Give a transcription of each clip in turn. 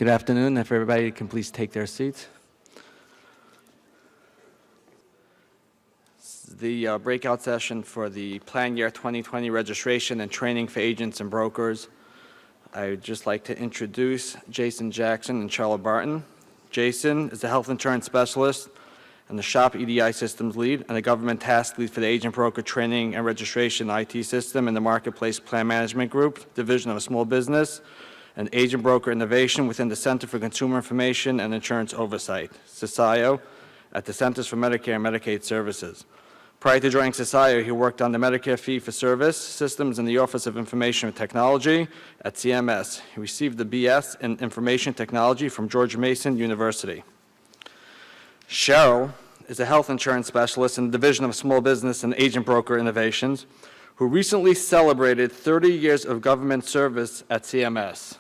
Good afternoon. If everybody can please take their seats. This is the breakout session for the Plan Year 2020 registration and training for agents and brokers. I would just like to introduce Jason Jackson and Charlotte Barton. Jason is the health insurance specialist and the shop EDI systems lead and the government task lead for the agent broker training and registration IT system in the Marketplace Plan Management Group, Division of Small Business, and agent broker innovation within the Center for Consumer Information and Insurance Oversight, CISIO, at the Centers for Medicare and Medicaid Services. Prior to joining CISIO, he worked on the Medicare fee-for-service systems in the Office of Information and Technology at CMS. He received the BS in Information Technology from George Mason University. Cheryl is a health insurance specialist in the Division of Small Business and Agent Broker Innovations, who recently celebrated 30 years of government service at CMS.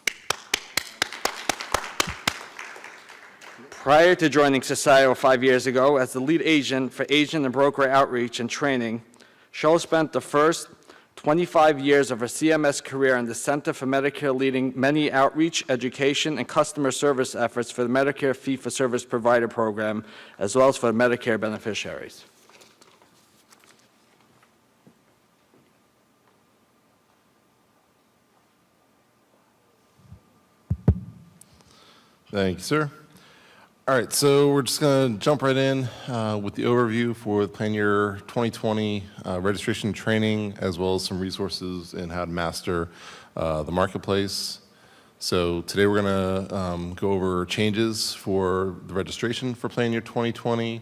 Prior to joining CISIO 5 years ago as the lead agent for agent and broker outreach and training, Cheryl spent the first 25 years of her CMS career in the Center for Medicare, leading many outreach, education, and customer service efforts for the Medicare fee-for-service provider program, as well as for Medicare beneficiaries. Thank you, sir. All right, so we're just going to jump right in with the overview for the Plan Year 2020 registration training, as well as some resources in how to master the marketplace. So today we're going to go over changes for the registration for Plan Year 2020,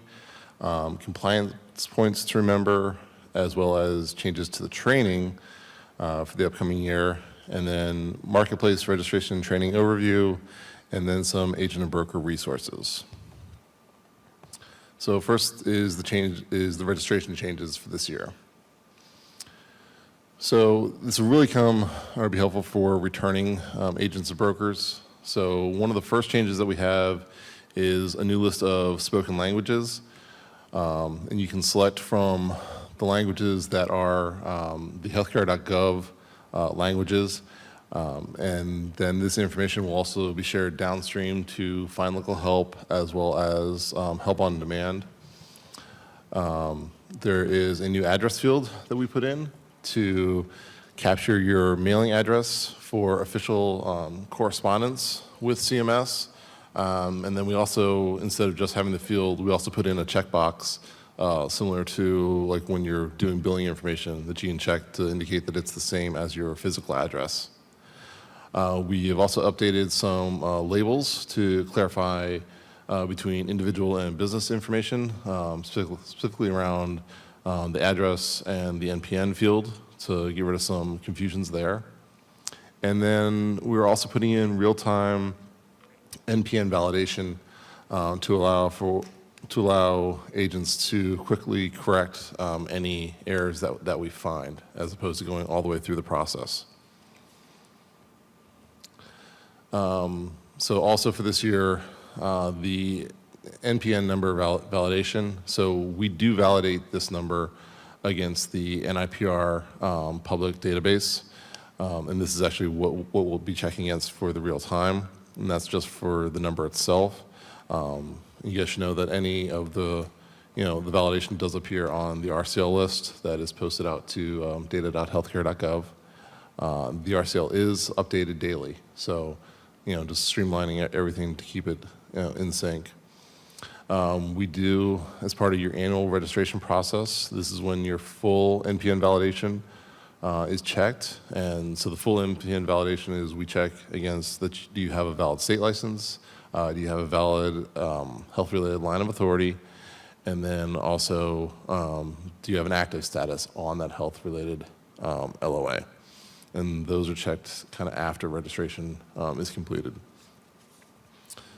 compliance points to remember, as well as changes to the training for the upcoming year, and then marketplace registration and training overview, and then some agent and broker resources. So first is the registration changes for this year. So this will really come or be helpful for returning agents and brokers. So one of the first changes that we have is a new list of spoken languages, and you can select from the languages that are the healthcare.gov languages. And then this information will also be shared downstream to find local help as well as help on demand. There is a new address field that we put in to capture your mailing address for official correspondence with CMS. And then we also, instead of just having the field, we also put in a checkbox similar to like when you're doing billing information that you can check to indicate that it's the same as your physical address. We have also updated some labels to clarify between individual and business information, specifically around the address and the NPN field to get rid of some confusions there. And then we're also putting in real-time NPN validation to allow agents to quickly correct any errors that we find, as opposed to going all the way through the process. So also for this year, the NPN number validation. So we do validate this number against the NIPR public database. And this is actually what we'll be checking against for the real time. And that's just for the number itself. You guys should know that any of the validation does appear on the RCL list that is posted out to data.healthcare.gov. The RCL is updated daily. So just streamlining everything to keep it in sync. We do, as part of your annual registration process, this is when your full NPN validation is checked. And so the full NPN validation is we check against do you have a valid state license? Do you have a valid health-related line of authority? And then also, do you have an active status on that health-related LOA? And those are checked kind of after registration is completed.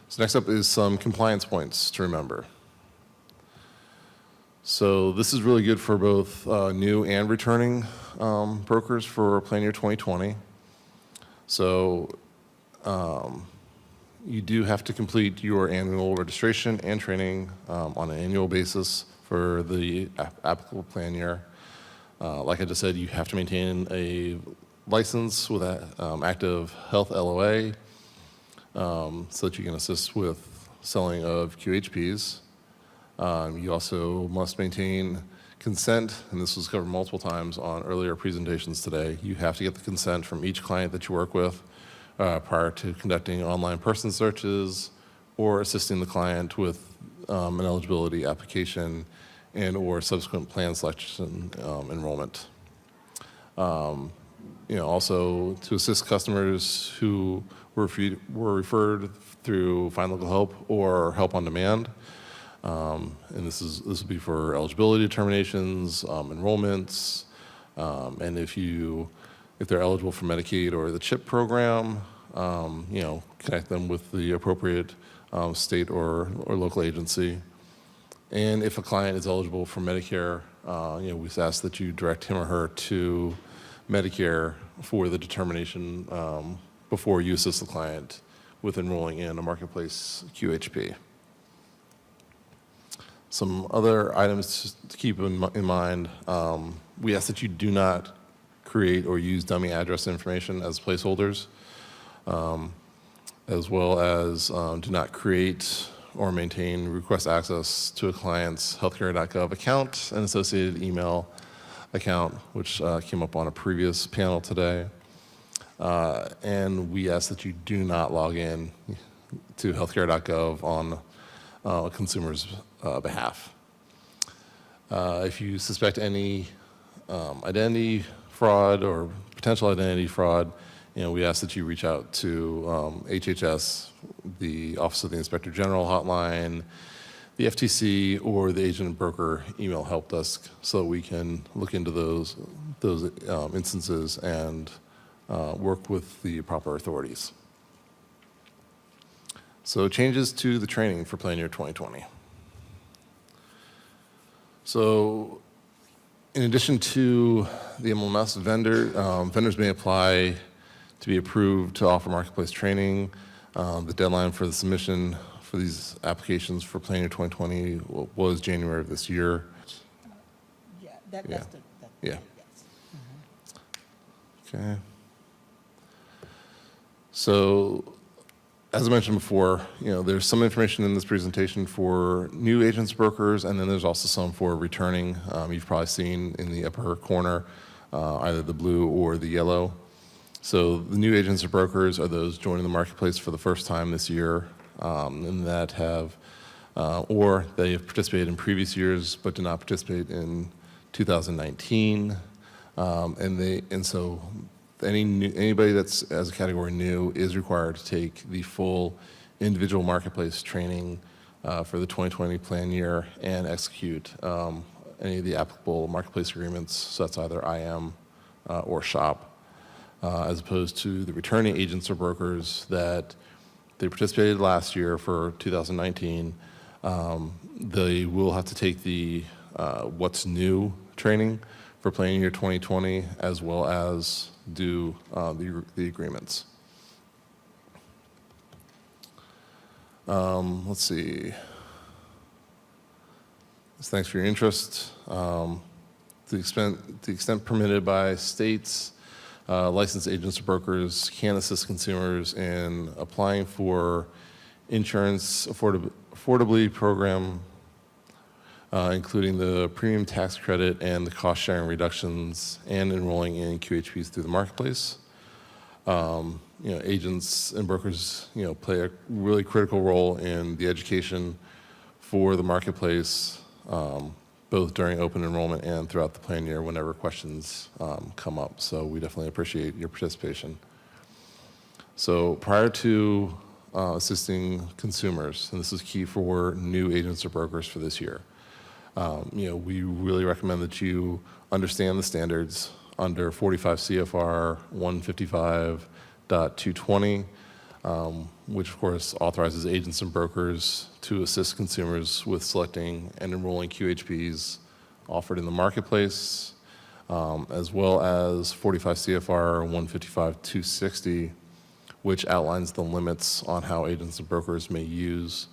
So next up is some compliance points to remember. So this is really good for both new and returning brokers for Plan Year 2020. So you do have to complete your annual registration and training on an annual basis for the applicable plan year. Like I just said, you have to maintain a license with an active health LOA. so that you can assist with selling of QHPs. You also must maintain consent, and this was covered multiple times on earlier presentations today. You have to get the consent from each client that you work with prior to conducting online person searches or assisting the client with an eligibility application and or subsequent plan selection enrollment. Also to assist customers who were referred through Find Local Help or Help on Demand. And this will be for eligibility determinations, enrollments, and if they're eligible for Medicaid or the CHIP program, connect them with the appropriate state or local agency. And if a client is eligible for Medicare, we ask that you direct him or her to Medicare for the determination before you assist the client with enrolling in a Marketplace QHP. Some other items to keep in mind, we ask that you do not create or use dummy address information as placeholders, as well as do not create or maintain request access to a client's healthcare.gov account and associated email account, which came up on a previous panel today. And we ask that you do not log in to healthcare.gov on a consumer's behalf. If you suspect any identity fraud or potential identity fraud, we ask that you reach out to HHS, the Office of the Inspector General hotline, the FTC, or the agent and broker email help desk, so that we can look into those instances and work with the proper authorities. So changes to the training for plan year 2020. So in addition to the MLMS vendors may apply to be approved to offer marketplace training. The deadline for the submission for these applications for plan year 2020 was January of this year. Yeah, that's the. Yeah. Yes. Okay. So, as I mentioned before, there's some information in this presentation for new agents, brokers, and then there's also some for returning. You've probably seen in the upper corner, either the blue or the yellow. So the new agents or brokers are those joining the marketplace for the first time this year, and that have, or they have participated in previous years but did not participate in 2019, and so anybody that's as a category new is required to take the full individual marketplace training for the 2020 plan year and execute any of the applicable marketplace agreements. So that's either IM or shop, as opposed to the returning agents or brokers that they participated last year for 2019. They will have to take the what's new training for plan year 2020, as well as do the agreements. Let's see. Thanks for your interest. To the extent permitted by states, licensed agents or brokers can assist consumers in applying for insurance affordability program, including the premium tax credit and the cost sharing reductions, and enrolling in QHPs through the marketplace. Agents and brokers, play a really critical role in the education for the marketplace, both during open enrollment and throughout the plan year whenever questions come up. So we definitely appreciate your participation. So prior to assisting consumers, and this is key for new agents or brokers for this year, we really recommend that you understand the standards under 45 CFR 155.220, which of course authorizes agents and brokers to assist consumers with selecting and enrolling QHPs offered in the marketplace, as well as 45 CFR 155.260, which outlines the limits on how agents and brokers may use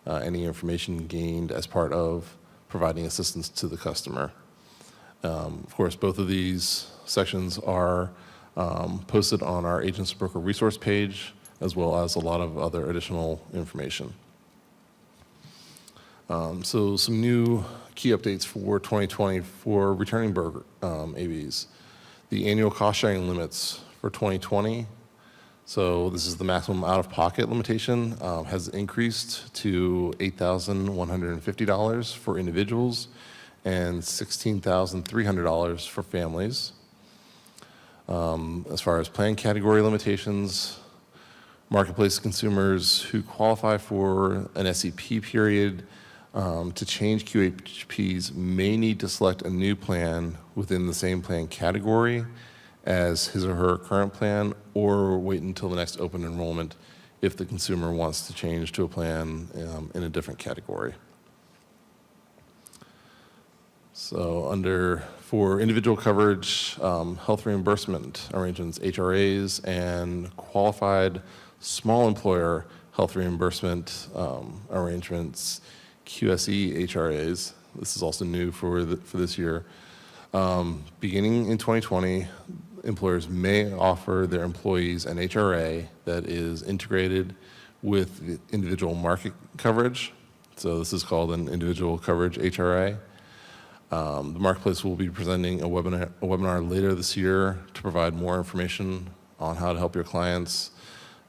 any information gained as part of providing assistance to the customer. Of course, both of these sections are posted on our Agents and Broker resource page as well as a lot of other additional information. So some new key updates for 2020 for returning broker ABs. The annual cost sharing limits for 2020, so this is the maximum out-of-pocket limitation, has increased to $8,150 for individuals and $16,300 for families. As far as plan category limitations, Marketplace consumers who qualify for an SEP period to change QHPs may need to select a new plan within the same plan category as his or her current plan, or wait until the next open enrollment if the consumer wants to change to a plan in a different category. So for individual coverage, health reimbursement arrangements, HRAs, and qualified small employer health reimbursement arrangements, QSE HRAs. This is also new for this year. Beginning in 2020, employers may offer their employees an HRA that is integrated with the individual market coverage. So this is called an individual coverage HRA. The Marketplace will be presenting a webinar later this year to provide more information on how to help your clients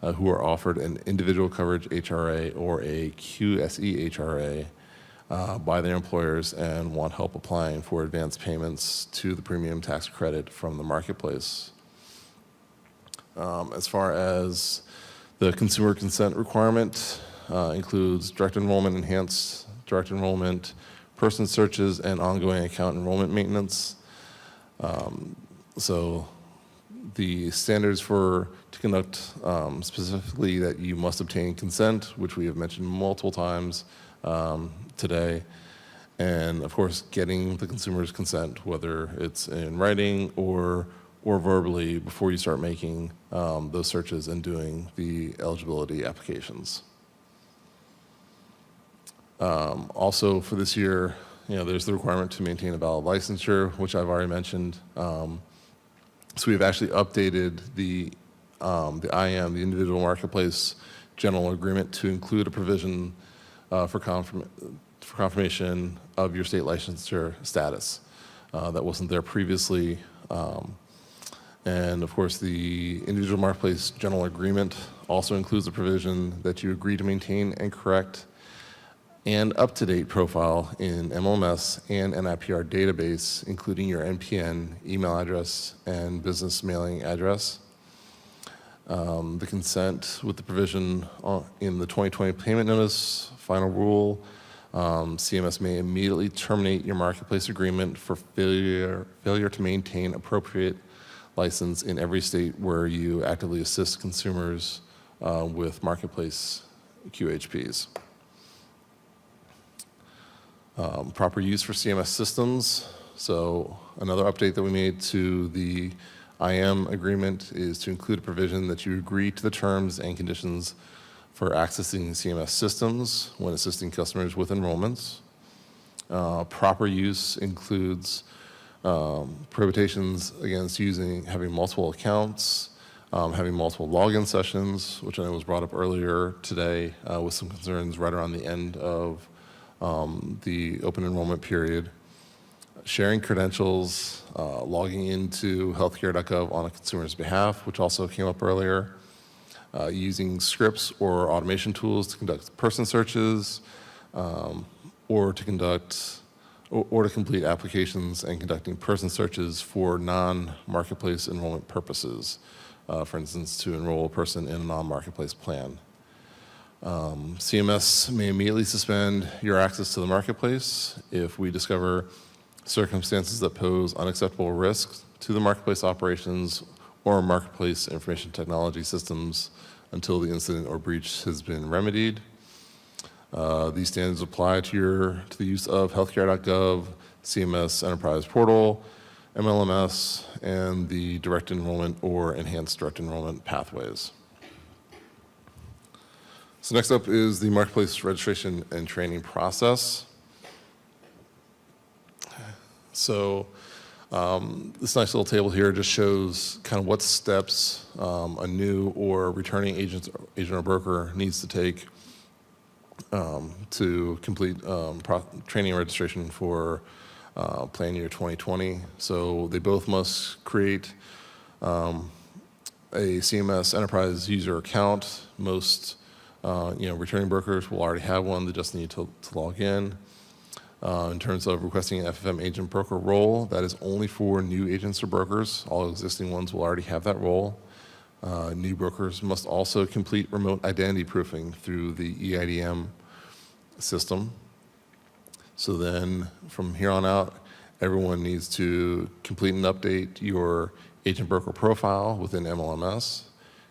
who are offered an individual coverage HRA or a QSE HRA by their employers and want help applying for advance payments to the premium tax credit from the Marketplace. As far as the consumer consent requirement, includes direct enrollment, enhanced direct enrollment, person searches, and ongoing account enrollment maintenance. So the standards to conduct specifically that you must obtain consent, which we have mentioned multiple times today, and of course getting the consumer's consent, whether it's in writing or verbally, before you start making those searches and doing the eligibility applications. Also for this year, there's the requirement to maintain a valid licensure, which I've already mentioned. So we've actually updated the IM, the Individual Marketplace General Agreement, to include a provision for confirmation of your state licensure status. That wasn't there previously. And of course, the Individual Marketplace General Agreement also includes a provision that you agree to maintain and correct and up-to-date profile in MLMS and NIPR database, including your NPN email address and business mailing address. The consent with the provision in the 2020 payment notice final rule, CMS may immediately terminate your Marketplace agreement for failure to maintain appropriate license in every state where you actively assist consumers with Marketplace QHPs. Proper use for CMS systems. So another update that we made to the IM agreement is to include a provision that you agree to the terms and conditions for accessing CMS systems when assisting customers with enrollments. Proper use includes prohibitions against having multiple accounts, having multiple login sessions, which I know was brought up earlier today with some concerns right around the end of the open enrollment period, sharing credentials, logging into healthcare.gov on a consumer's behalf, which also came up earlier, using scripts or automation tools to conduct person searches, or to complete applications and conducting person searches for non-marketplace enrollment purposes, for instance, to enroll a person in a non-marketplace plan. CMS may immediately suspend your access to the Marketplace if we discover circumstances that pose unacceptable risks to the Marketplace operations or Marketplace information technology systems until the incident or breach has been remedied. These standards apply to the use of healthcare.gov, CMS Enterprise Portal, MLMS, and the direct enrollment or enhanced direct enrollment pathways. So next up is the Marketplace registration and training process. So This nice little table here just shows kind of what steps a new or returning agent or broker needs to take to complete training and registration for plan year 2020. So they both must create a CMS enterprise user account. Most returning brokers will already have one. They just need to log in. In terms of requesting an FFM agent broker role, that is only for new agents or brokers. All existing ones will already have that role. New brokers must also complete remote identity proofing through the EIDM system. So then from here on out, everyone needs to complete and update your agent broker profile within MLMS,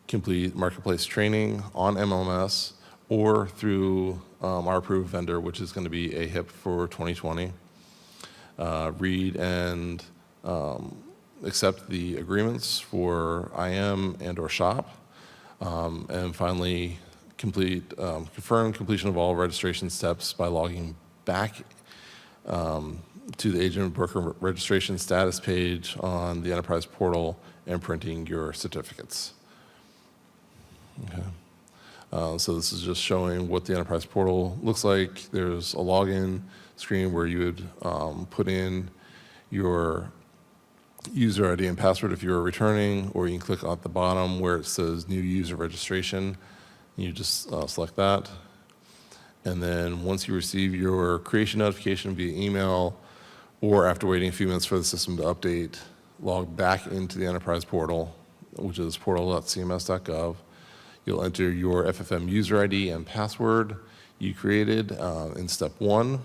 complete marketplace training on MLMS, or through our approved vendor, which is going to be AHIP for 2020. Read and accept the agreements for IM and or shop. And finally, confirm completion of all registration steps by logging back to the agent broker registration status page on the enterprise portal and printing your certificates. Okay. So this is just showing what the enterprise portal looks like. There's a login screen where you would put in your user ID and password if you're returning, or you can click at the bottom where it says new user registration. You just select that. And then once you receive your creation notification via email, or after waiting a few minutes for the system to update, log back into the enterprise portal, which is portal.cms.gov. You'll enter your FFM user ID and password you created in step 1,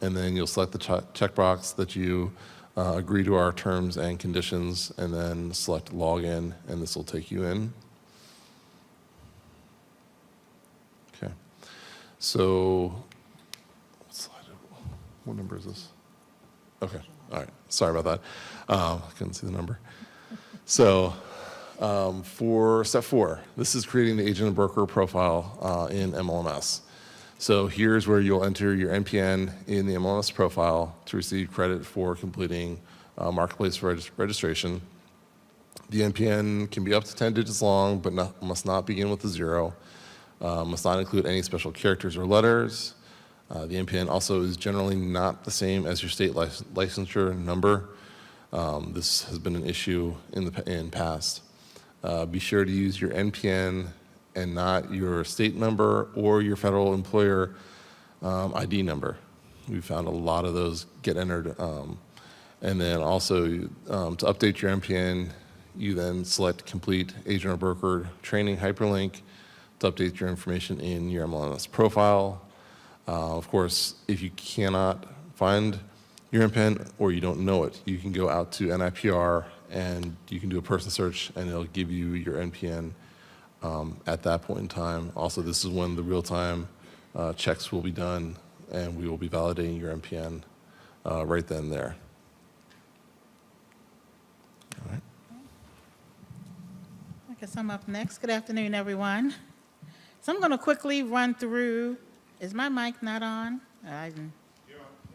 and then you'll select the checkbox that you agree to our terms and conditions, and then select login, and this will take you in. Okay. So, what number is this? Okay. All right. Sorry about that. I couldn't see the number. So, for step 4, this is creating the agent and broker profile in MLMS. So here's where you'll enter your NPN in the MLMS profile to receive credit for completing marketplace registration. The NPN can be up to 10 digits long, but must not begin with a 0. Must not include any special characters or letters. The NPN also is generally not the same as your state licensure number. This has been an issue in past. Be sure to use your NPN and not your state number or your federal employer ID number. We found a lot of those get entered. And then also to update your NPN, you then select complete agent or broker training hyperlink to update your information in your MLMS profile. Of course, if you cannot find your NPN or you don't know it, you can go out to NIPR and you can do a person search and it'll give you your NPN at that point in time. Also, this is when the real-time checks will be done and we will be validating your NPN right then and there. All right. I guess I'm up next. Good afternoon, everyone. So I'm going to quickly run through, is my mic not on?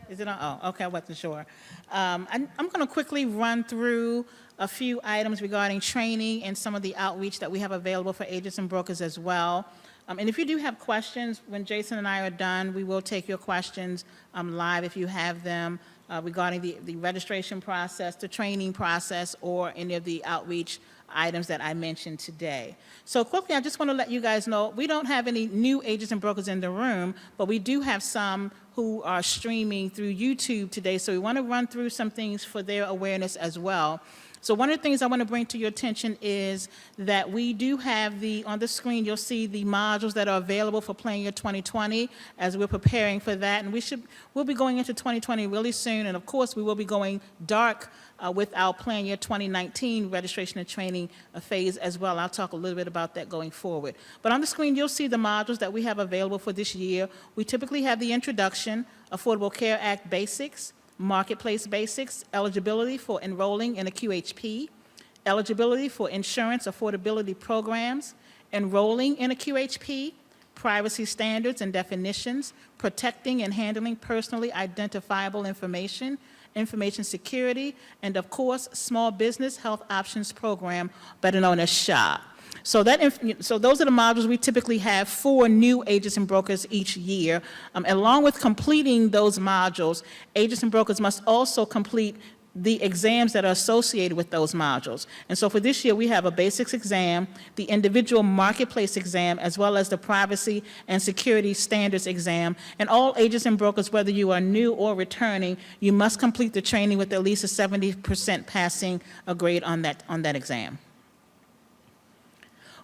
Is it on? Oh, okay, I wasn't sure. I'm going to quickly run through a few items regarding training and some of the outreach that we have available for agents and brokers as well. And if you do have questions, when Jason and I are done, we will take your questions live if you have them regarding the registration process, the training process, or any of the outreach items that I mentioned today. So quickly, I just want to let you guys know, we don't have any new agents and brokers in the room, but we do have some who are streaming through YouTube today, so we want to run through some things for their awareness as well. So one of the things I want to bring to your attention is that we do have on the screen, you'll see the modules that are available for Plan Year 2020 as we're preparing for that. And we'll be going into 2020 really soon. And of course, we will be going dark with our Plan Year 2019 registration and training phase as well. I'll talk a little bit about that going forward. But on the screen, you'll see the modules that we have available for this year. We typically have the introduction, Affordable Care Act basics, Marketplace basics, eligibility for enrolling in a QHP, eligibility for insurance affordability programs, enrolling in a QHP, privacy standards and definitions, protecting and handling personally identifiable information, Information Security, and of course, Small Business Health Options Program, better known as SHA. So those are the modules we typically have for new agents and brokers each year. Along with completing those modules, agents and brokers must also complete the exams that are associated with those modules. And so for this year, we have a basics exam, the individual marketplace exam, as well as the privacy and security standards exam. And all agents and brokers, whether you are new or returning, you must complete the training with at least a 70% passing grade on that exam.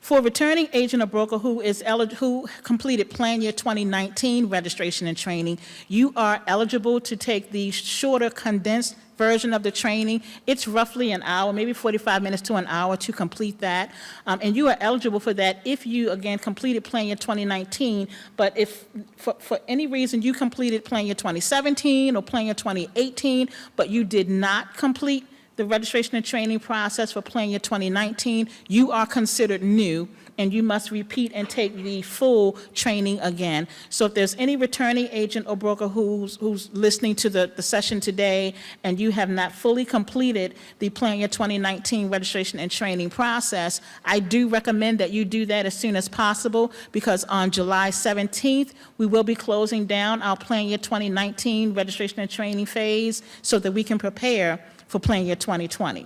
For a returning agent or broker who completed Plan Year 2019 registration and training, you are eligible to take the shorter condensed version of the training. It's roughly an hour, maybe 45 minutes to an hour to complete that. And you are eligible for that if you, again, completed Plan Year 2019, but if for any reason you completed Plan Year 2017 or Plan Year 2018, but you did not complete the registration and training process for Plan Year 2019, you are considered new, and you must repeat and take the full training again. So if there's any returning agent or broker who's listening to the session today, and you have not fully completed the Plan Year 2019 registration and training process, I do recommend that you do that as soon as possible, because on July 17th, we will be closing down our Plan Year 2019 registration and training phase so that we can prepare for Plan Year 2020.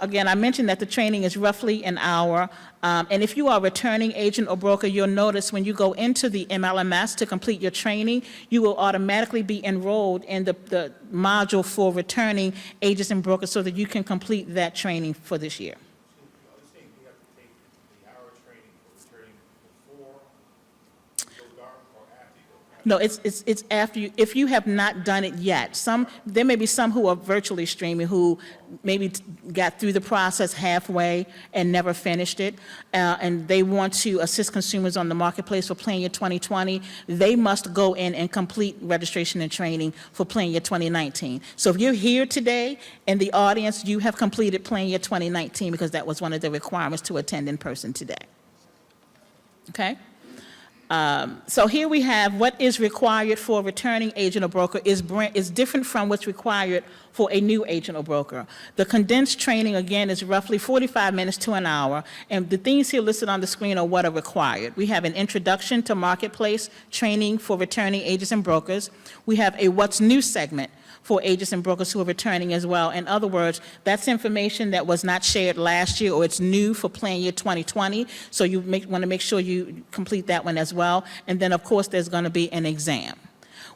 Again, I mentioned that the training is roughly an hour, and if you are a returning agent or broker, you'll notice when you go into the MLMS to complete your training, you will automatically be enrolled in the module for returning agents and brokers so that you can complete that training for this year. No, it's after you, if you have not done it yet. There may be some who are virtually streaming who maybe got through the process halfway and never finished it, and they want to assist consumers on the marketplace for Plan Year 2020. They must go in and complete registration and training for Plan Year 2019. So if you're here today in the audience, you have completed Plan Year 2019 because that was one of the requirements to attend in person today. Okay? So here we have what is required for a returning agent or broker is different from what's required for a new agent or broker. The condensed training, again, is roughly 45 minutes to an hour, and the things here listed on the screen are what are required. We have an introduction to marketplace training for returning agents and brokers. We have a what's new segment for agents and brokers who are returning as well. In other words, that's information that was not shared last year or it's new for Plan Year 2020, so you want to make sure you complete that one as well. And then, of course, there's going to be an exam.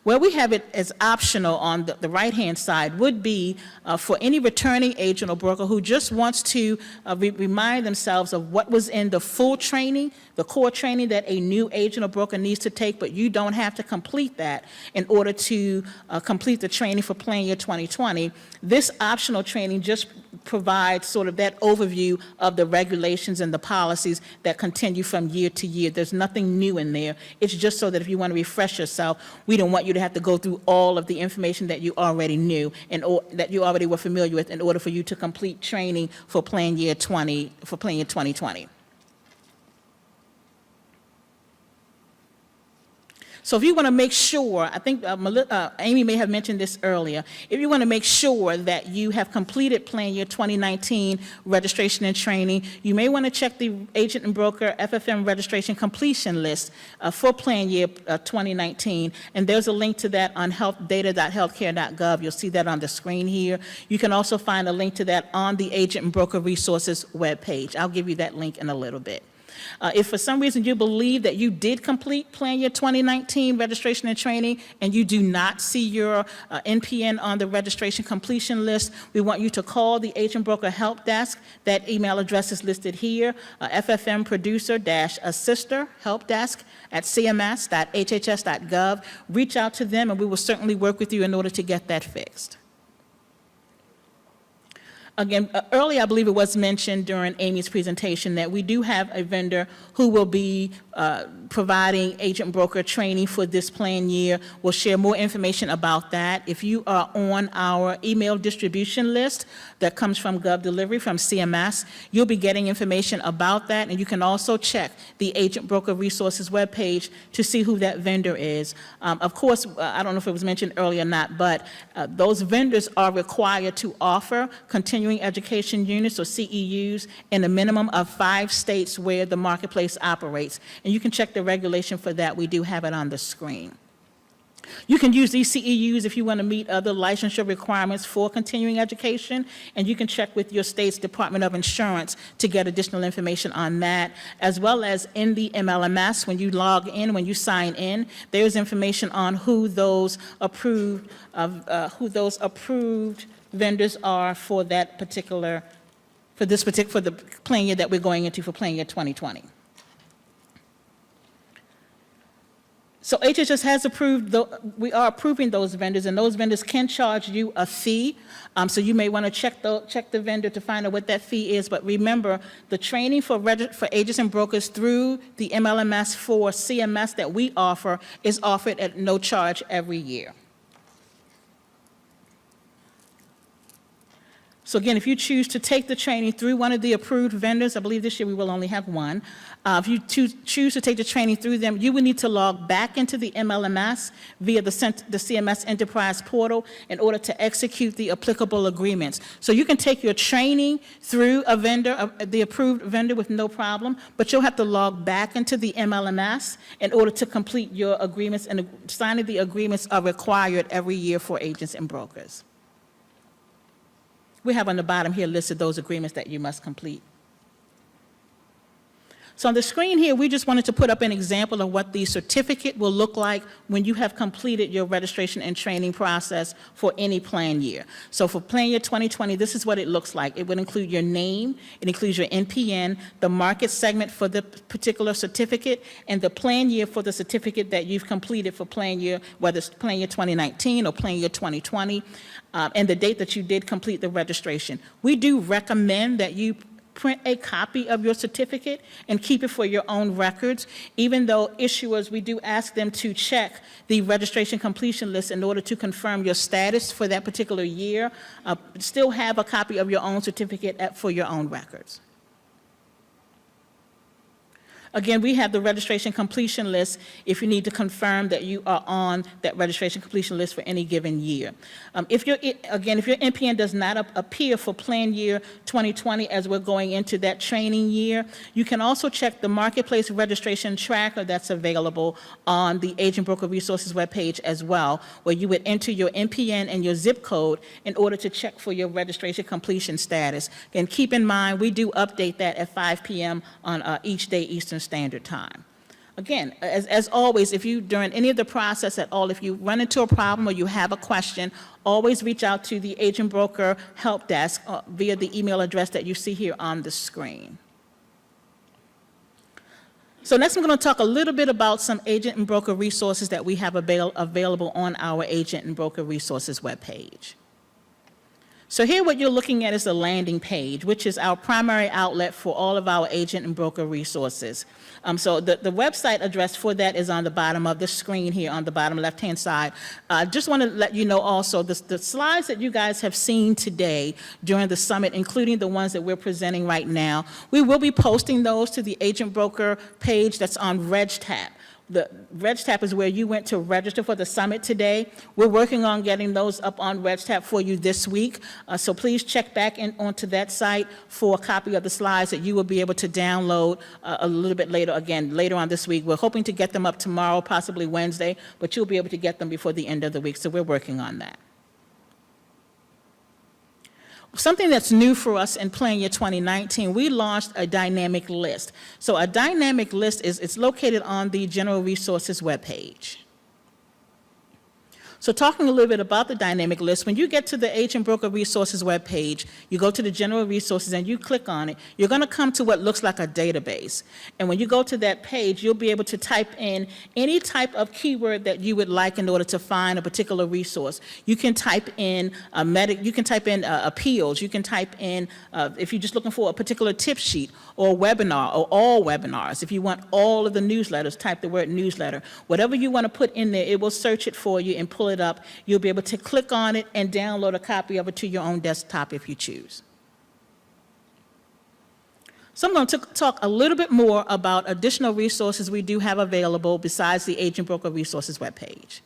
Where we have it as optional on the right-hand side would be for any returning agent or broker who just wants to remind themselves of what was in the full training, the core training that a new agent or broker needs to take, but you don't have to complete that in order to complete the training for Plan Year 2020. This optional training just provides sort of that overview of the regulations and the policies that continue from year to year. There's nothing new in there. It's just so that if you want to refresh yourself, we don't want you to have to go through all of the information that you already knew and that you already were familiar with in order for you to complete training for Plan Year 2020. So if you want to make sure, I think Amy may have mentioned this earlier, if you want to make sure that you have completed Plan Year 2019 registration and training, you may want to check the agent and broker FFM registration completion list for Plan Year 2019, and there's a link to that on data.healthcare.gov. You'll see that on the screen here. You can also find a link to that on the Agent and Broker Resources webpage. I'll give you that link in a little bit. If for some reason you believe that you did complete Plan Year 2019 registration and training and you do not see your NPN on the registration completion list, we want you to call the Agent Broker Help Desk. That email address is listed here, FFM producer-assister help desk at cms.hhs.gov. Reach out to them and we will certainly work with you in order to get that fixed. Again, earlier, I believe it was mentioned during Amy's presentation that we do have a vendor who will be providing agent broker training for this plan year. We'll share more information about that. If you are on our email distribution list that comes from Gov Delivery, from CMS, you'll be getting information about that, and you can also check the Agent Broker Resources webpage to see who that vendor is. Of course, I don't know if it was mentioned earlier or not, but those vendors are required to offer continuing education units, or CEUs, in a minimum of 5 states where the marketplace operates. And you can check the regulation for that. We do have it on the screen. You can use these CEUs if you want to meet other licensure requirements for continuing education, and you can check with your state's Department of Insurance to get additional information on that, as well as in the MLMS, when you log in, when you sign in, there's information on who those approved vendors are for that particular, for the plan year that we're going into for plan year 2020. So HHS has approved, we are approving those vendors, and those vendors can charge you a fee. So you may want to check the vendor to find out what that fee is. But remember, the training for agents and brokers through the MLMS for CMS that we offer is offered at no charge every year. So again, if you choose to take the training through one of the approved vendors, I believe this year we will only have one. If you choose to take the training through them, you will need to log back into the MLMS via the CMS Enterprise portal in order to execute the applicable agreements. So you can take your training through a vendor, the approved vendor, with no problem, but you'll have to log back into the MLMS in order to complete your agreements, and signing the agreements are required every year for agents and brokers. We have on the bottom here listed those agreements that you must complete. So on the screen here, we just wanted to put up an example of what the certificate will look like when you have completed your registration and training process for any plan year. So for plan year 2020, this is what it looks like. It would include your name, it includes your NPN, the market segment for the particular certificate, and the plan year for the certificate that you've completed for plan year, whether it's plan year 2019 or plan year 2020, and the date that you did complete the registration. We do recommend that you print a copy of your certificate and keep it for your own records. Even though issuers, we do ask them to check the registration completion list in order to confirm your status for that particular year, still have a copy of your own certificate for your own records. Again, we have the registration completion list if you need to confirm that you are on that registration completion list for any given year. If your NPN does not appear for plan year 2020 as we're going into that training year, you can also check the Marketplace registration tracker that's available on the Agent Broker Resources webpage as well, where you would enter your NPN and your zip code in order to check for your registration completion status. And keep in mind, we do update that at 5 p.m. on each day Eastern Standard Time. Again, as always, if you, during any of the process at all, if you run into a problem or you have a question, always reach out to the Agent Broker Help Desk via the email address that you see here on the screen. So next I'm going to talk a little bit about some agent and broker resources that we have available on our Agent and Broker Resources webpage. So here what you're looking at is the landing page, which is our primary outlet for all of our agent and broker resources. So the website address for that is on the bottom of the screen here on the bottom left-hand side. Just want to let you know also the slides that you guys have seen today during the summit, including the ones that we're presenting right now, we will be posting those to the agent broker page that's on RegTap. The RegTap is where you went to register for the summit today. We're working on getting those up on RegTap for you this week. So please check back onto that site for a copy of the slides that you will be able to download a little bit later, again, later on this week. We're hoping to get them up tomorrow, possibly Wednesday, but you'll be able to get them before the end of the week. So we're working on that. Something that's new for us in plan year 2019, we launched a dynamic list. So a dynamic list it's located on the General Resources webpage. So talking a little bit about the dynamic list, when you get to the Agent Broker Resources webpage, you go to the General Resources and you click on it, you're going to come to what looks like a database. And when you go to that page, you'll be able to type in any type of keyword that you would like in order to find a particular resource. You can type in appeals, you can type in, if you're just looking for a particular tip sheet or a webinar or all webinars. If you want all of the newsletters, type the word newsletter. Whatever you want to put in there, it will search it for you and pull it up. You'll be able to click on it and download a copy of it to your own desktop if you choose. So I'm going to talk a little bit more about additional resources we do have available besides the Agent Broker Resources webpage.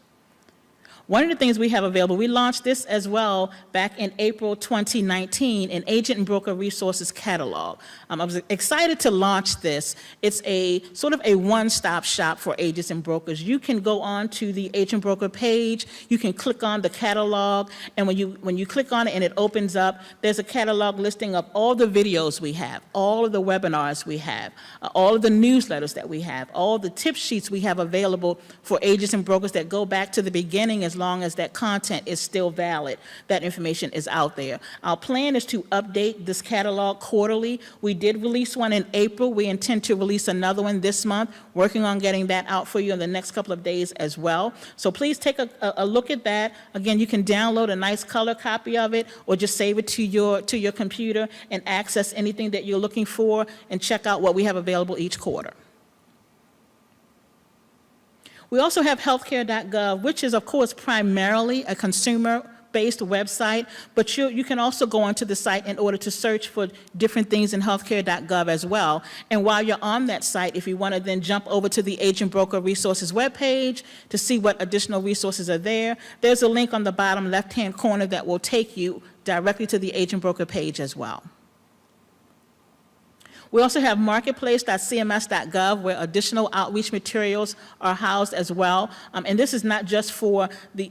One of the things we have available, we launched this as well back in April 2019, an Agent and Broker Resources Catalog. I was excited to launch this. It's a sort of a one-stop shop for agents and brokers. You can go on to the Agent Broker page, you can click on the catalog, and when you click on it and it opens up, there's a catalog listing of all the videos we have, all of the webinars we have, all of the newsletters that we have, all the tip sheets we have available for agents and brokers that go back to the beginning. As long as that content is still valid, that information is out there. Our plan is to update this catalog quarterly. We did release one in April. We intend to release another one this month, working on getting that out for you in the next couple of days as well. So please take a look at that. Again, you can download a nice color copy of it or just save it to your computer and access anything that you're looking for and check out what we have available each quarter. We also have healthcare.gov, which is, of course, primarily a consumer-based website, but you can also go onto the site in order to search for different things in healthcare.gov as well. And while you're on that site, if you want to then jump over to the Agent Broker Resources webpage to see what additional resources are there, there's a link on the bottom left-hand corner that will take you directly to the Agent Broker page as well. We also have marketplace.cms.gov where additional outreach materials are housed as well. And this is not just for the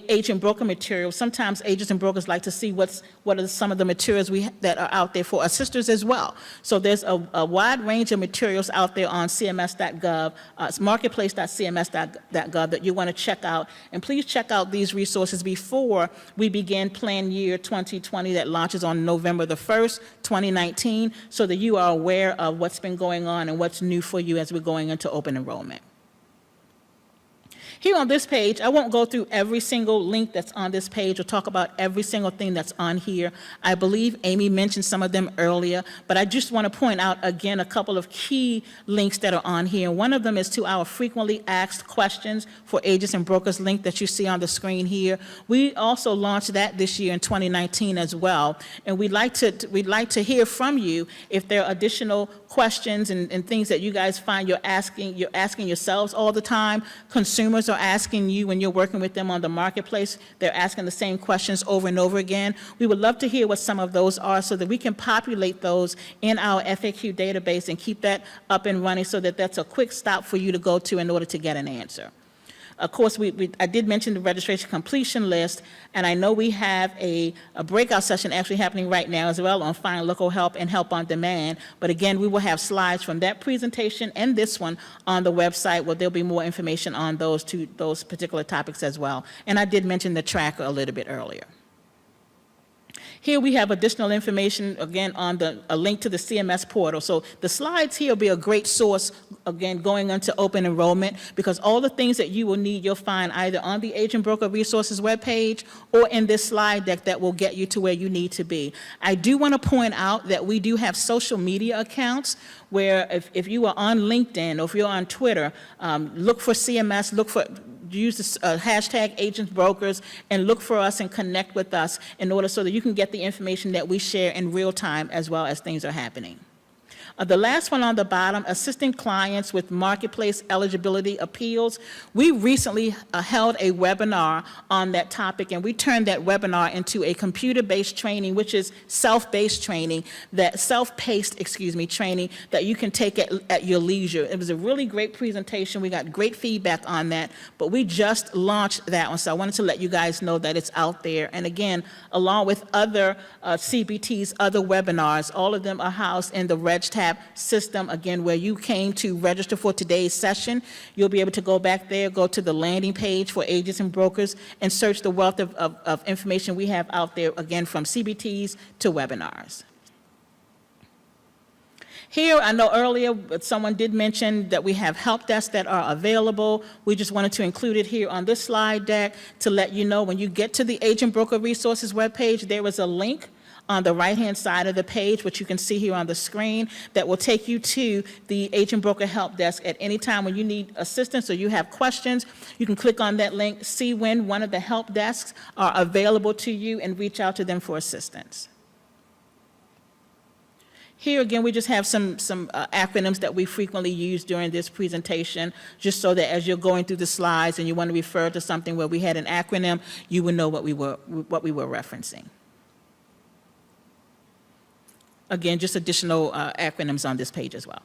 agent broker material. Sometimes agents and brokers like to see what are some of the materials that are out there for assisters as well. So there's a wide range of materials out there on cms.gov, marketplace.cms.gov that you want to check out. And please check out these resources before we begin Plan Year 2020 that launches on November the 1st, 2019, so that you are aware of what's been going on and what's new for you as we're going into open enrollment. Here on this page, I won't go through every single link that's on this page or talk about every single thing that's on here. I believe Amy mentioned some of them earlier, but I just want to point out again a couple of key links that are on here. One of them is to our frequently asked questions for agents and brokers link that you see on the screen here. We also launched that this year in 2019 as well, and we'd like to hear from you if there are additional questions and things that you guys find you're asking yourselves all the time. Consumers are asking you when you're working with them on the marketplace. They're asking the same questions over and over again. We would love to hear what some of those are so that we can populate those in our FAQ database and keep that up and running so that that's a quick stop for you to go to in order to get an answer. Of course, I did mention the registration completion list, and I know we have a breakout session actually happening right now as well on Find Local Help and Help on Demand. But again, we will have slides from that presentation and this one on the website where there'll be more information on those particular topics as well. And I did mention the tracker a little bit earlier. Here we have additional information, again, on a link to the CMS portal. So the slides here will be a great source, again, going into open enrollment, because all the things that you will need, you'll find either on the Agent Broker Resources webpage or in this slide deck that will get you to where you need to be. I do want to point out that we do have social media accounts where if you are on LinkedIn or if you're on Twitter, look for CMS, use the hashtag Agents Brokers and look for us and connect with us in order so that you can get the information that we share in real time as well as things are happening. The last one on the bottom, assisting clients with marketplace eligibility appeals. We recently held a webinar on that topic, and we turned that webinar into a computer-based training, which is self-paced training that you can take at your leisure. It was a really great presentation. We got great feedback on that, but we just launched that one, so I wanted to let you guys know that it's out there. And again, along with other CBTs, other webinars, all of them are housed in the Reg tab tap system, again, where you came to register for today's session. You'll be able to go back there, go to the landing page for agents and brokers, and search the wealth of information we have out there, again, from CBTs to webinars. Here, I know earlier someone did mention that we have help desks that are available. We just wanted to include it here on this slide deck to let you know when you get to the Agent Broker Resources webpage, there is a link on the right-hand side of the page, which you can see here on the screen, that will take you to the Agent Broker Help Desk at any time when you need assistance or you have questions. You can click on that link, see when one of the help desks are available to you, and reach out to them for assistance. Here again, we just have some acronyms that we frequently use during this presentation, just so that as you're going through the slides and you want to refer to something where we had an acronym, you would know what we were referencing. Again, just additional acronyms on this page as well.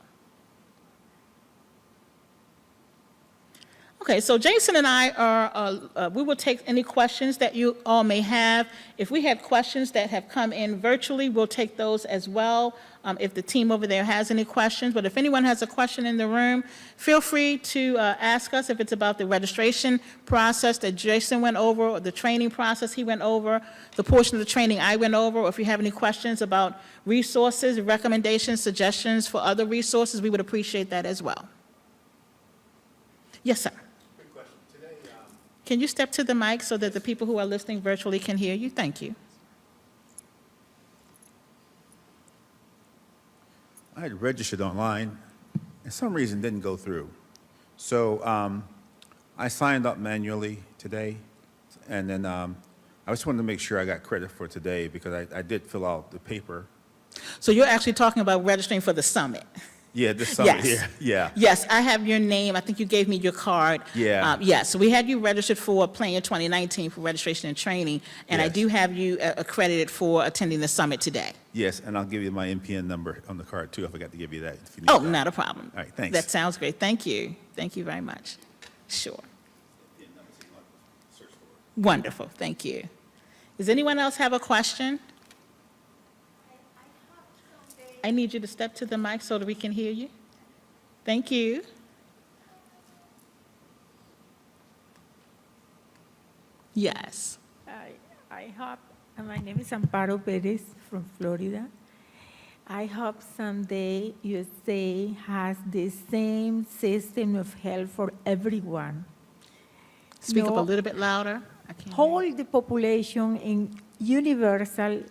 Okay, so Jason and I are, we will take any questions that you all may have. If we have questions that have come in virtually, we'll take those as well, if the team over there has any questions. But if anyone has a question in the room, feel free to ask us if it's about the registration process that Jason went over, or the training process he went over, the portion of the training I went over, or if you have any questions about resources, recommendations, suggestions for other resources, we would appreciate that as well. Yes, sir. Can you step to the mic so that the people who are listening virtually can hear you? Thank you. I had registered online, and some reason didn't go through. So I signed up manually today, and then I just wanted to make sure I got credit for today because I did fill out the paper. So you're actually talking about registering for the summit? Yeah, this summit Yes. here. Yeah. Yes, I have your name. I think you gave me your card. Yeah. Yes, so we had you registered for Plan Year 2019 for registration and training, and I Yes. do have you accredited for attending the summit today. Yes, and I'll give you my NPN number on the card too. I forgot to give you that. If you need Oh, that. not a problem. All right, thanks. That sounds great. Thank you. Thank you very much. Sure. Wonderful. Thank you. Does anyone else have a question? I need you to step to the mic so that we can hear you. Thank you. Yes. I hope, my name is Amparo Perez from Florida. I hope someday USA has the same system of health for everyone. Speak up a No, little bit louder. I can't hear you. Whole the population in universal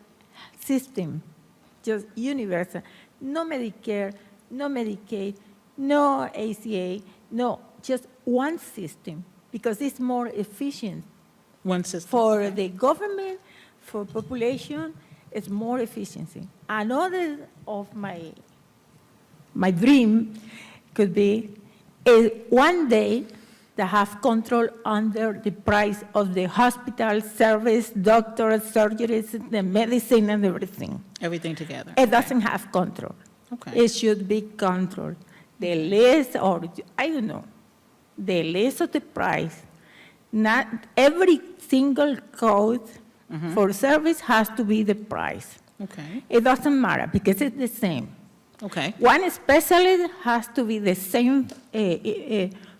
system, just universal. No Medicare, no Medicaid, no ACA, no, just one system, because it's more efficient. One system. For the government, for population, it's more efficiency. Another of my dream could be one day to have control under the price of the hospital service, doctors, surgeries, the medicine, and everything. Everything together. It doesn't have control. Okay. It should be controlled. The less, or I don't know, the less of the price. Not every single code for service has to be the price. Okay. It doesn't matter because it's the same. Okay. One specialist has to be the same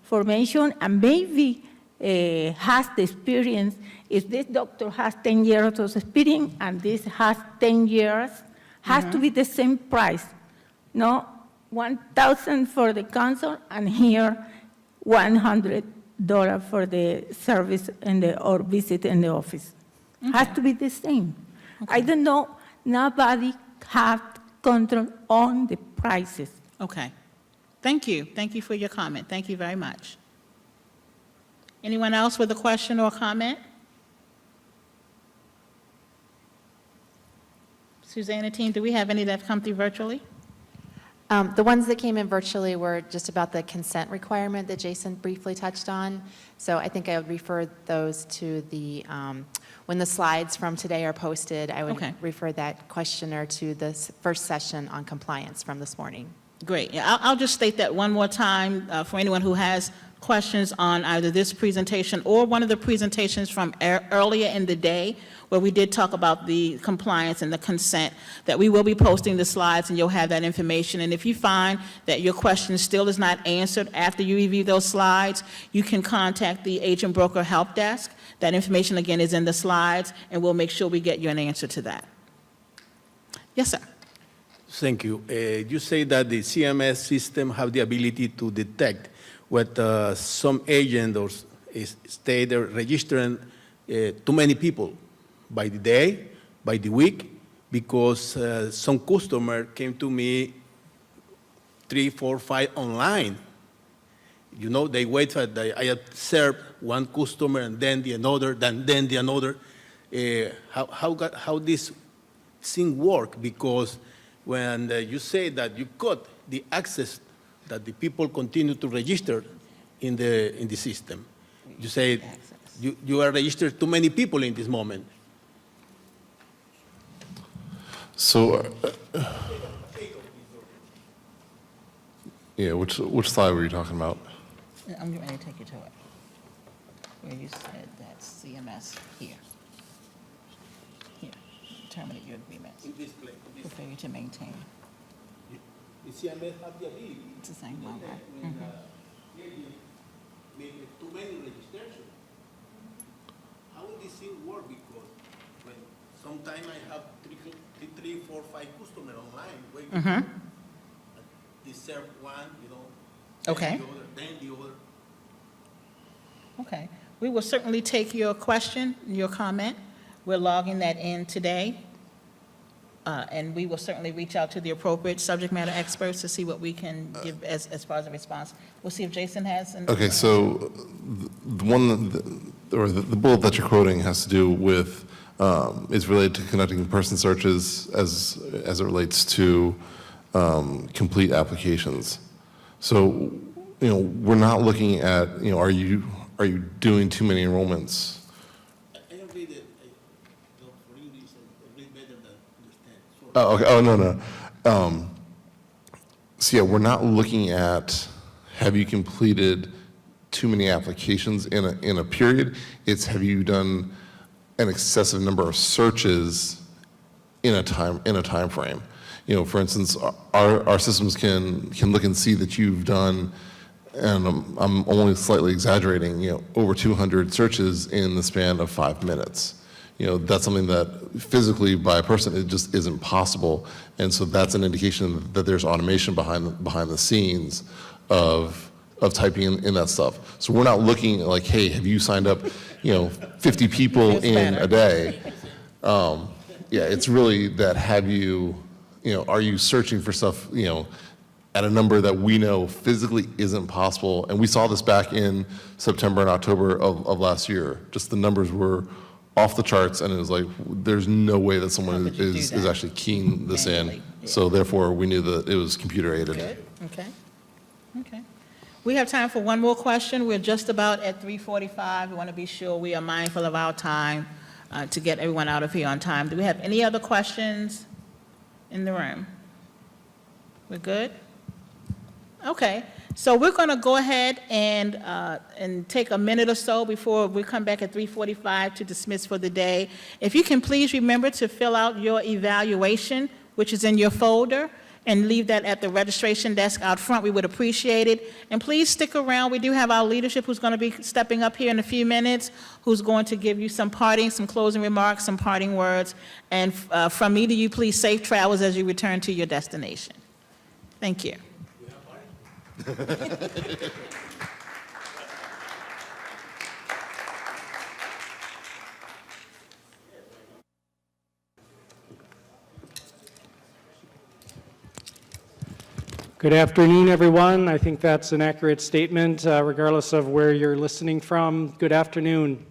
formation and maybe has the experience. If this doctor has 10 years of experience and this has 10 years, has to be the same price. No, 1,000 for the consult and here $100 for the service or visit in the office. Has to be the same. I don't know, nobody have control on the prices. Okay. Thank you. Thank you for your comment. Thank you very much. Anyone else with a question or comment? Suzanne and team, do we have any that have come through virtually? The ones that came in virtually were just about the consent requirement that Jason briefly touched on. So I think I would refer those to the, when the slides from today are posted, I would Okay. refer that questioner to this first session on compliance from this morning. Great. Yeah, I'll just state that one more time for anyone who has questions on either this presentation or one of the presentations from earlier in the day, where we did talk about the compliance and the consent, that we will be posting the slides and you'll have that information. And if you find that your question still is not answered after you review those slides, you can contact the agent broker help desk. That information, again, is in the slides, and we'll make sure we get you an answer to that. Yes, sir. Thank you. You say that the CMS system have the ability to detect what some agent or state are registering too many people by the day, by the week, because some customer came to me 3, 4, 5 online. You know, they wait for I have served one customer and then the another, then the another. How this thing work? Because when you say that you got the access that the people continue to register in the system, you say you are registered too many people in this moment. So, yeah, which slide were you talking about? I'm getting ready to take you to it, where you said that's CMS here. Here, terminate your agreement. In this place. For failure to maintain. The CMS have the ability. It's the same one, right? When make too many registrations. How will this thing work? Because when sometimes I have 3, 4, 5 customers online waiting, they serve one, Okay. then the other, then the other. Okay. We will certainly take your question, your comment. We're logging that in today. And we will certainly reach out to the appropriate subject matter experts to see what we can give as far as a response. We'll see if Jason has. Okay, so the one, the bullet that you're quoting has to do with, is related to conducting in-person searches as it relates to complete applications. So, we're not looking at, are you doing too many enrollments? I don't read it. For English, I read better than understand. Sorry. Oh, okay. Oh, no. So yeah, we're not looking at have you completed too many applications in a period. It's have you done an excessive number of searches in a time frame. For instance, our systems can look and see that you've done, and I'm only slightly exaggerating, over 200 searches in the span of 5 minutes. That's something that physically by a person, it just isn't possible. And so that's an indication that there's automation behind the scenes of typing in that stuff. So we're not looking like, hey, have you signed up, 50 people in a day? Yeah, it's really that are you searching for stuff, at a number that we know physically isn't possible. And we saw this back in September and October of last year. Just the numbers were off the charts, and it was like, there's no way that someone is actually keying this manually? in. So therefore, we knew that it was computer aided. Good, okay. We have time for one more question. We're just about at 3:45. We want to be sure we are mindful of our time to get everyone out of here on time. Do we have any other questions in the room? We're good? Okay, so we're going to go ahead and take a minute or so before we come back at 3:45 to dismiss for the day. If you can please remember to fill out your evaluation, which is in your folder, and leave that at the registration desk out front. We would appreciate it. And please stick around. We do have our leadership who's going to be stepping up here in a few minutes, who's going to give you some closing remarks, some parting words. And from me to you, please, safe travels as you return to your destination. Thank you. Good afternoon, everyone. I think that's an accurate statement, regardless of where you're listening from. Good afternoon.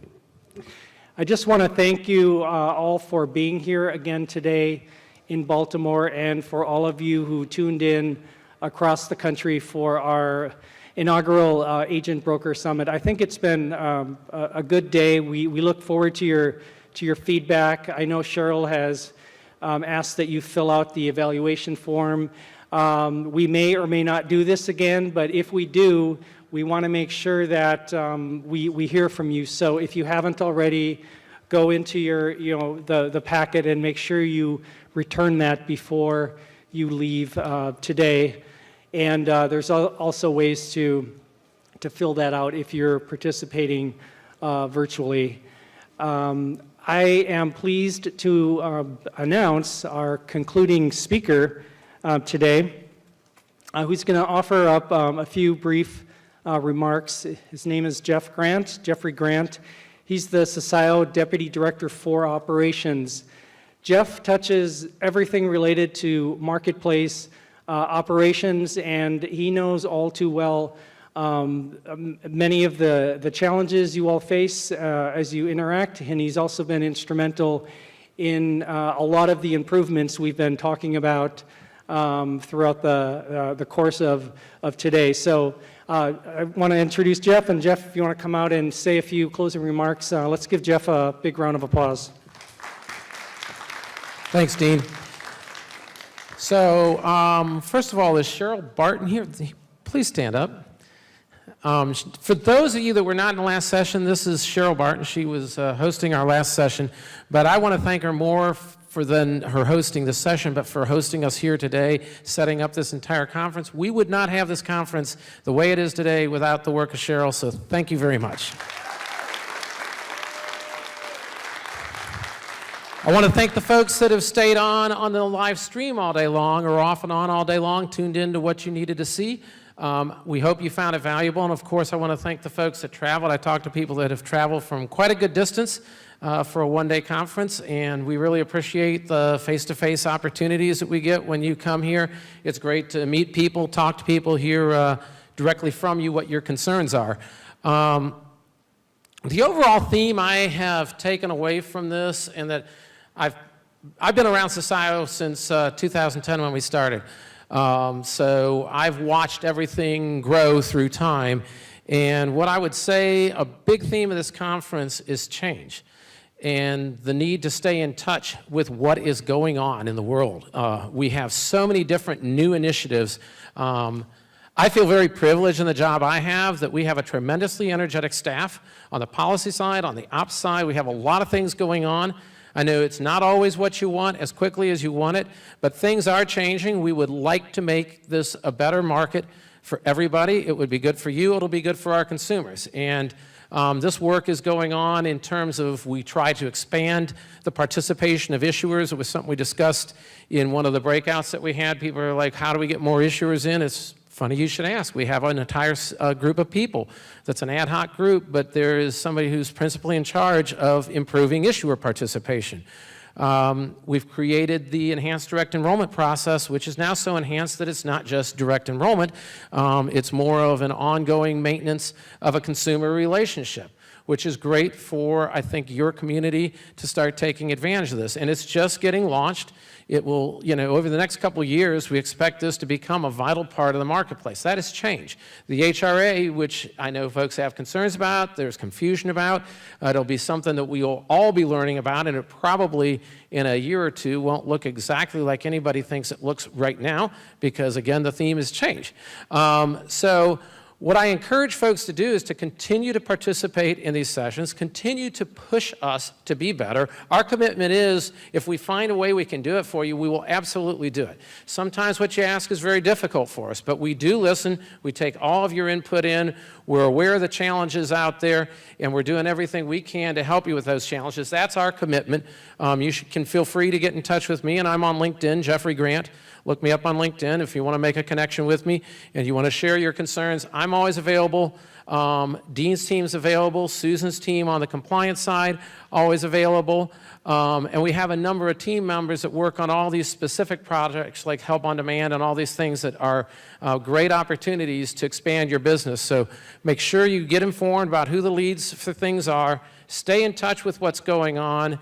I just want to thank you all for being here again today in Baltimore, and for all of you who tuned in across the country for our inaugural Agent Broker Summit. I think it's been a good day. We look forward to your feedback. I know Cheryl has asked that you fill out the evaluation form. We may or may not do this again, but if we do, we want to make sure that we hear from you. So if you haven't already, go into your, the packet and make sure you return that before you leave today. And there's also ways to fill that out if you're participating virtually. I am pleased to announce our concluding speaker today, who's going to offer up a few brief remarks. His name is Jeffrey Grant. He's the CISIO Deputy Director for Operations. Jeff touches everything related to marketplace operations, and he knows all too well many of the challenges you all face as you interact, and he's also been instrumental in a lot of the improvements we've been talking about throughout the course of today. So I want to introduce Jeff, and Jeff, if you want to come out and say a few closing remarks, let's give Jeff a big round of applause. Thanks, Dean. So, first of all, is Cheryl Barton here? Please stand up. For those of you that were not in the last session, this is Cheryl Barton. She was hosting our last session, but I want to thank her more for than her hosting the session, but for hosting us here today, setting up this entire conference. We would not have this conference the way it is today without the work of Cheryl, so thank you very much. I want to thank the folks that have stayed on the live stream all day long, or off and on all day long, tuned in to what you needed to see. We hope you found it valuable, and of course I want to thank the folks that traveled. I talked to people that have traveled from quite a good distance for a one-day conference, and we really appreciate the face-to-face opportunities that we get when you come here. It's great to meet people, talk to people, hear directly from you what your concerns are. The overall theme I have taken away from this, and that I've been around CISIO since 2010 when we started. So I've watched everything grow through time. And what I would say, a big theme of this conference is change and the need to stay in touch with what is going on in the world. We have so many different new initiatives. I feel very privileged in the job I have that we have a tremendously energetic staff on the policy side, on the ops side. We have a lot of things going on. I know it's not always what you want as quickly as you want it, but things are changing. We would like to make this a better market for everybody. It would be good for you. It'll be good for our consumers. And this work is going on in terms of we try to expand the participation of issuers. It was something we discussed in one of the breakouts that we had. People are like, how do we get more issuers in? It's funny you should ask. We have an entire group of people that's an ad hoc group, but there is somebody who's principally in charge of improving issuer participation. We've created the enhanced direct enrollment process, which is now so enhanced that it's not just direct enrollment. It's more of an ongoing maintenance of a consumer relationship, which is great for, I think, your community to start taking advantage of this. And it's just getting launched. It will, over the next couple of years, we expect this to become a vital part of the marketplace. That has changed. The HRA, which I know folks have concerns about, there's confusion about, it'll be something that we will all be learning about, and it probably in a year or two won't look exactly like anybody thinks it looks right now, because again, the theme is change. So what I encourage folks to do is to continue to participate in these sessions, continue to push us to be better. Our commitment is, if we find a way we can do it for you, we will absolutely do it. Sometimes what you ask is very difficult for us, but we do listen. We take all of your input in. We're aware of the challenges out there, and we're doing everything we can to help you with those challenges. That's our commitment. You can feel free to get in touch with me, and I'm on LinkedIn, Jeffrey Grant. Look me up on LinkedIn if you want to make a connection with me and you want to share your concerns. I'm always available. Dean's team's available. Susan's team on the compliance side, always available. And we have a number of team members that work on all these specific projects like Help on Demand and all these things that are great opportunities to expand your business. So make sure you get informed about who the leads for things are. Stay in touch with what's going on.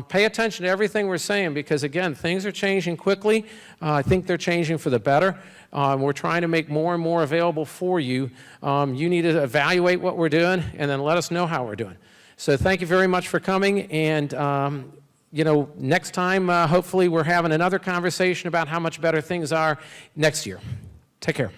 Pay attention to everything we're saying because, again, things are changing quickly. I think they're changing for the better. We're trying to make more and more available for you. You need to evaluate what we're doing and then let us know how we're doing. So thank you very much for coming. And, next time, hopefully we're having another conversation about how much better things are next year. Take care.